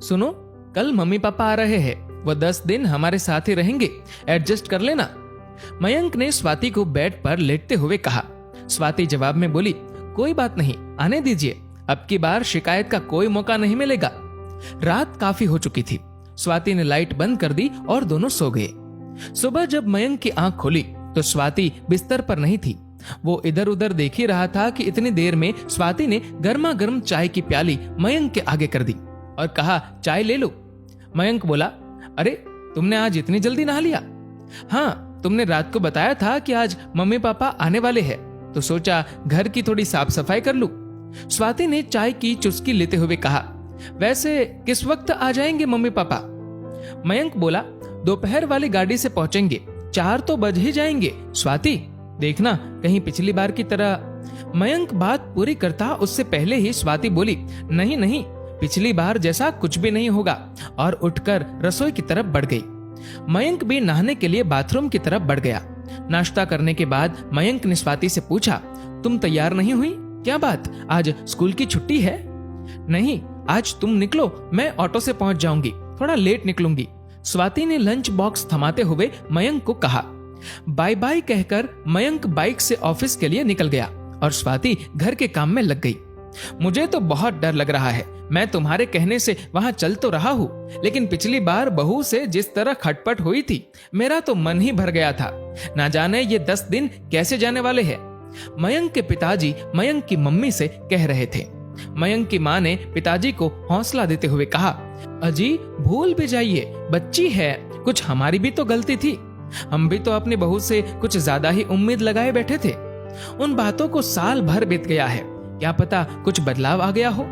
सुनो, कल mummy papa आ रहे हैं, वो 10 दिन हमारे साथ ही रहेंगे, एडजस्ट कर लेना। मयंक ने स्वाति को बेड पर लेटते हुए कहा। स्वाति जवाब में बोली, कोई बात नहीं, आने दीजिए, अब की बार शिकायत का कोई मौका नहीं मिलेगा। रात काफी हो चुकी थी। स्वाति ने लाइट बंद कर दी और दोनों सो गए। सुबह जब मयंक की आंख खुली तो स्वाति बिस्तर पर नहीं थी। वो इधर उधर देख ही रहा था कि इतनी देर में स्वाति ने गर्मा गर्म चाय की प्याली मयंक के आगे कर दी और कहा, चाय ले लो। मयंक बोला, अरे तुमने आज इतनी जल्दी नहा लिया? हाँ, तुमने रात को बताया था कि आज मम्मी पापा आने वाले हैं, तो सोचा घर की थोड़ी साफ सफाई कर लूं। स्वाति ने चाय की चुस्की लेते हुए कहा, वैसे किस वक्त आ जाएंगे मम्मी पापा? मयंक बोला, दोपहर वाली गाड़ी से पहुंचेंगे, 4 तो बज ही जाएंगे। स्वाति, देखना कहीं पिछली बार की तरह। मयंक बात पूरी करता उससे पहले ही स्वाति बोली, नहीं नहीं, पिछली बार जैसा कुछ भी नहीं होगा, और उठकर रसोई की तरफ बढ़ गई। मयंक भी नहाने के लिए बाथरूम की तरफ बढ़ गया। नाश्ता करने के बाद मयंक ने स्वाति से पूछा, तुम तैयार नहीं हुई? क्या बात, आज स्कूल की छुट्टी है? नहीं, आज तुम निकलो, मैं ऑटो से पहुंच जाऊंगी, थोड़ा लेट निकलूंगी। स्वाति ने लंच बॉक्स थमाते हुए मयंक को कहा। बाय बाय कहकर मयंक बाइक से ऑफिस के लिए निकल गया और स्वाति घर के काम में लग गई। मुझे तो बहुत डर लग रहा है, मैं तुम्हारे कहने से वहां चल तो रहा हूँ, लेकिन पिछली बार बहू से जिस तरह खटपट हुई थी, मेरा तो मन ही भर गया था। ना जाने ये 10 दिन कैसे जाने वाले हैं। मयंक के पिताजी मयंक की मम्मी से कह रहे थे। मयंक की माँ ने पिताजी को हौसला देते हुए कहा, अजी भूल भी जाइए, बच्ची है, कुछ हमारी भी तो गलती थी, हम भी तो अपनी बहू से कुछ ज्यादा ही उम्मीद लगाए बैठे थे। उन बातों को साल भर बीत गया है, क्या पता कुछ बदलाव आ गया हो।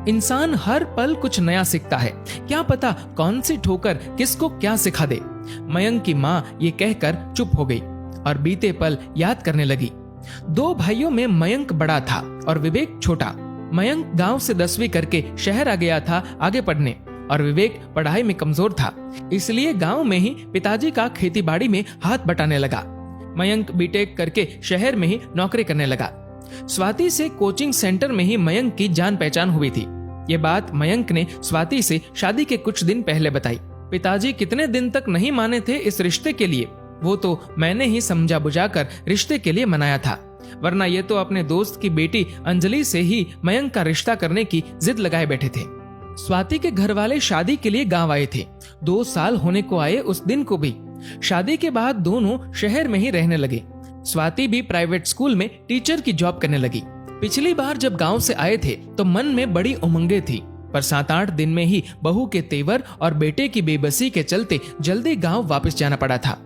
इंसान हर पल कुछ नया सीखता है, क्या पता कौन सी ठोकर किसको क्या सिखा दे। मयंक की माँ ये कहकर चुप हो गई और बीते पल याद करने लगी। 2 भाइयों में मयंक बड़ा था और विवेक छोटा। मयंक गांव से 10वीं करके शहर आ गया था आगे पढ़ने, और विवेक पढ़ाई में कमजोर था, इसलिए गांव में ही पिताजी का खेतीबाड़ी में हाथ बटाने लगा। मयंक बीटेक करके शहर में ही नौकरी करने लगा। स्वाति से कोचिंग सेंटर में ही मयंक की जान पहचान हुई थी। ये बात मयंक ने स्वाति से शादी के कुछ दिन पहले बताई। पिताजी कितने दिन तक नहीं माने थे इस रिश्ते के लिए, वो तो मैंने ही समझा बुझाकर रिश्ते के लिए मनाया था, वरना ये तो अपने दोस्त की बेटी अंजलि से ही मयंक का रिश्ता करने की जिद लगाए बैठे थे। स्वाति के घर वाले शादी के लिए गांव आए थे। 2 साल होने को आए उस दिन को भी। शादी के बाद दोनों शहर में ही रहने लगे। स्वाति भी प्राइवेट स्कूल में टीचर की जॉब करने लगी। पिछली बार जब गांव से आए थे तो मन में बड़ी उमंगे थी, पर 7-8 दिन में ही बहू के तेवर और बेटे की बेबसी के चलते जल्दी गांव वापस जाना पड़ा था।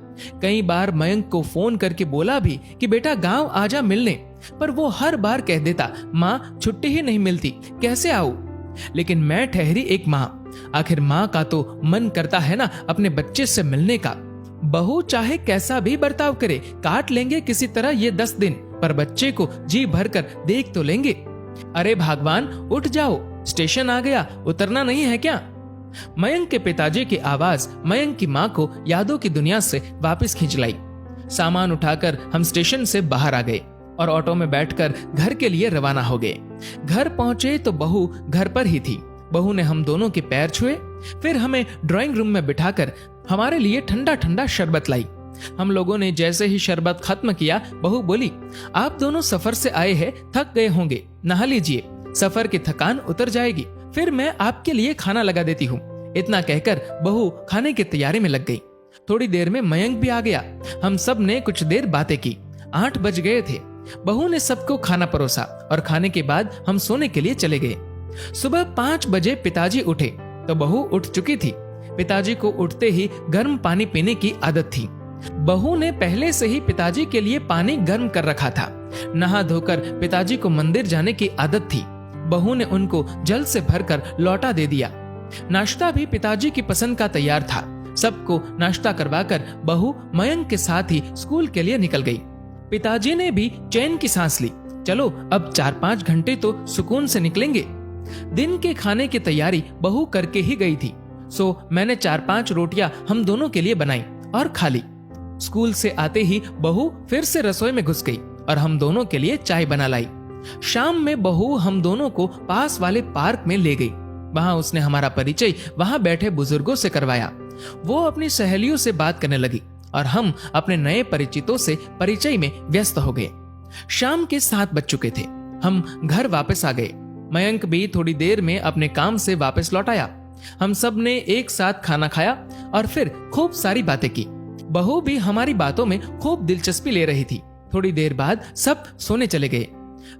कई बार मयंक को फोन करके बोला भी कि बेटा गांव आजा मिलने, पर वो हर बार कह देता, माँ छुट्टी ही नहीं मिलती, कैसे आऊं। लेकिन मैं ठहरी एक माँ, आखिर माँ का तो मन करता है ना अपने बच्चे से मिलने का। बहू चाहे कैसा भी बर्ताव करे, काट लेंगे किसी तरह ये 10 दिन, पर बच्चे को जी भर कर देख तो लेंगे। अरे भगवान उठ जाओ, स्टेशन आ गया, उतरना नहीं है क्या? मयंक के पिताजी की आवाज मयंक की माँ को यादों की दुनिया से वापस खींच लाई। सामान उठाकर हम स्टेशन से बाहर आ गए और ऑटो में बैठकर घर के लिए रवाना हो गए। घर पहुंचे तो बहू घर पर ही थी। बहू ने हम दोनों के पैर छुए, फिर हमें ड्राइंग रूम में बिठाकर हमारे लिए ठंडा ठंडा शरबत लाई। हम लोगों ने जैसे ही शरबत खत्म किया, बहू बोली, आप दोनों सफर से आए हैं, थक गए होंगे, नहा लीजिए, सफर की थकान उतर जाएगी, फिर मैं आपके लिए खाना लगा देती हूँ। इतना कहकर बहू खाने की तैयारी में लग गई। थोड़ी देर में मयंक भी आ गया। हम सब ने कुछ देर बातें की। 8 बज गए थे। बहू ने सबको खाना परोसा और खाने के बाद हम सोने के लिए चले गए। सुबह 5 बजे पिताजी उठे तो बहू उठ चुकी थी। पिताजी को उठते ही गर्म पानी पीने की आदत थी। बहू ने पहले से ही पिताजी के लिए पानी गर्म कर रखा था। नहा धोकर पिताजी को मंदिर जाने की आदत थी। बहू ने उनको जल से भरकर लौटा दे दिया। नाश्ता भी पिताजी की पसंद का तैयार था। सबको नाश्ता करवाकर बहू मयंक के साथ ही स्कूल के लिए निकल गई। पिताजी ने भी चैन की सांस ली। चलो अब 4-5 घंटे तो सुकून से निकलेंगे। दिन के खाने की तैयारी बहू करके ही गई थी, सो मैंने 4-5 रोटियां हम दोनों के लिए बनाई और खा ली। स्कूल से आते ही बहू फिर से रसोई में घुस गई और हम दोनों के लिए चाय बना लाई। शाम में बहू हम दोनों को पास वाले पार्क में ले गई। वहां उसने हमारा परिचय वहां बैठे बुजुर्गों से करवाया। वो अपनी सहेलियों से बात करने लगी और हम अपने नए परिचितों से परिचय में व्यस्त हो गए। शाम के 7 बज चुके थे। हम घर वापस आ गए। मयंक भी थोड़ी देर में अपने काम से वापस लौट आया। हम सब ने एक साथ खाना खाया और फिर खूब सारी बातें की। बहू भी हमारी बातों में खूब दिलचस्पी ले रही थी। थोड़ी देर बाद सब सोने चले गए।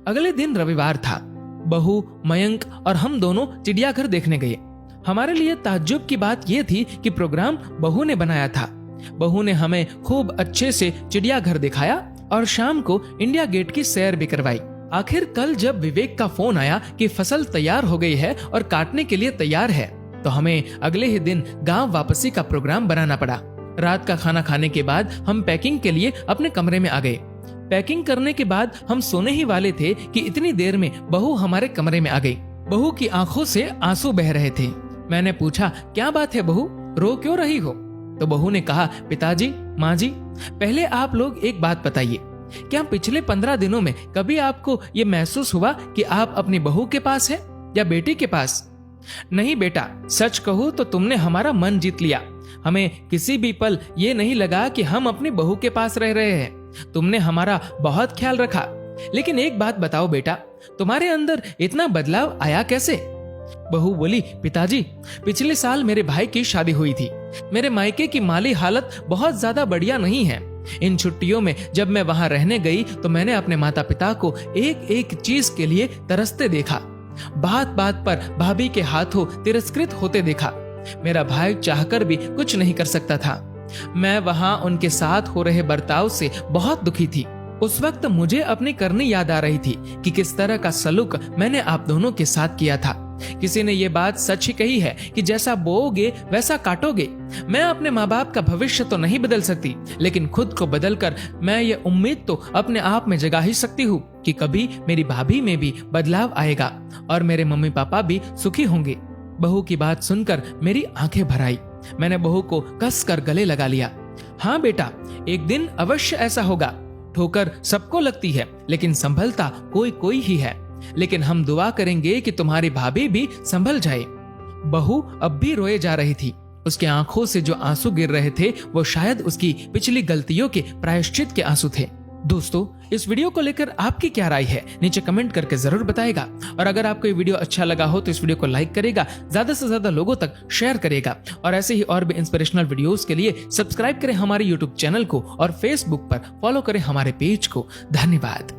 अगले दिन रविवार था। बहू, मयंक और हम दोनों चिड़ियाघर देखने गए। हमारे लिए ताज्जुब की बात यह थी कि प्रोग्राम बहू ने बनाया था। बहू ने हमें खूब अच्छे से चिड़ियाघर दिखाया और शाम को इंडिया गेट की सैर भी करवाई। आखिर कल जब विवेक का फोन आया कि फसल तैयार हो गई है और काटने के लिए तैयार है, तो हमें अगले ही दिन गांव वापसी का प्रोग्राम बनाना पड़ा। रात का खाना खाने के बाद हम पैकिंग के लिए अपने कमरे में आ गए। पैकिंग करने के बाद हम सोने ही वाले थे कि इतनी देर में बहू हमारे कमरे में आ गई। बहू की आंखों से आंसू बह रहे थे। मैंने पूछा, क्या बात है बहू, रो क्यों रही हो? तो बहू ने कहा, पिताजी, माँ जी, पहले आप लोग एक बात बताइए, क्या पिछले 15 दिनों में कभी आपको ये महसूस हुआ कि आप अपनी बहू के पास है या बेटी के पास? नहीं बेटा, सच कहूँ तो तुमने हमारा मन जीत लिया। हमें किसी भी पल ये नहीं लगा कि हम अपनी बहू के पास रह रहे हैं। तुमने हमारा बहुत ख्याल रखा। लेकिन एक बात बताओ बेटा, तुम्हारे अंदर इतना बदलाव आया कैसे? बहू बोली, पिताजी, पिछले साल मेरे भाई की शादी हुई थी। मेरे मायके की माली हालत बहुत ज्यादा बढ़िया नहीं है। इन छुट्टियों में जब मैं वहां रहने गई तो मैंने अपने माता पिता को एक एक चीज के लिए तरसते देखा। बात बात पर भाभी के हाथों तिरस्कृत होते देखा। मेरा भाई चाहकर भी कुछ नहीं कर सकता था। मैं वहां उनके साथ हो रहे बर्ताव से बहुत दुखी थी। उस वक्त मुझे अपनी करनी याद आ रही थी कि किस तरह का सलूक मैंने आप दोनों के साथ किया था। किसी ने ये बात सच ही कही है कि जैसा बोओगे वैसा काटोगे। मैं अपने माँ बाप का भविष्य तो नहीं बदल सकती, लेकिन खुद को बदलकर मैं ये उम्मीद तो अपने आप में जगा ही सकती हूँ कि कभी मेरी भाभी में भी बदलाव आएगा और मेरे मम्मी पापा भी सुखी होंगे। बहू की बात सुनकर मेरी आंखें भर आई। मैंने बहू को कस कर गले लगा लिया। हाँ बेटा, एक दिन अवश्य ऐसा होगा। ठोकर सबको लगती है, लेकिन संभलता कोई कोई ही है। लेकिन हम दुआ करेंगे कि तुम्हारी भाभी भी संभल जाए। बहू अब भी रोए जा रही थी। उसके आंखों से जो आंसू गिर रहे थे वो शायद उसकी पिछली गलतियों के प्रायश्चित के आंसू थे। दोस्तों, इस वीडियो को लेकर आपकी क्या राय है, नीचे कमेंट करके जरूर बताएगा। और अगर आपको ये वीडियो अच्छा लगा हो तो इस वीडियो को लाइक करेगा, ज्यादा से ज्यादा लोगों तक शेयर करेगा और ऐसे ही और भी इंस्पिरेशनल वीडियोस के लिए सब्सक्राइब करें हमारे यूट्यूब चैनल को और फेसबुक पर फॉलो करें हमारे पेज को। धन्यवाद।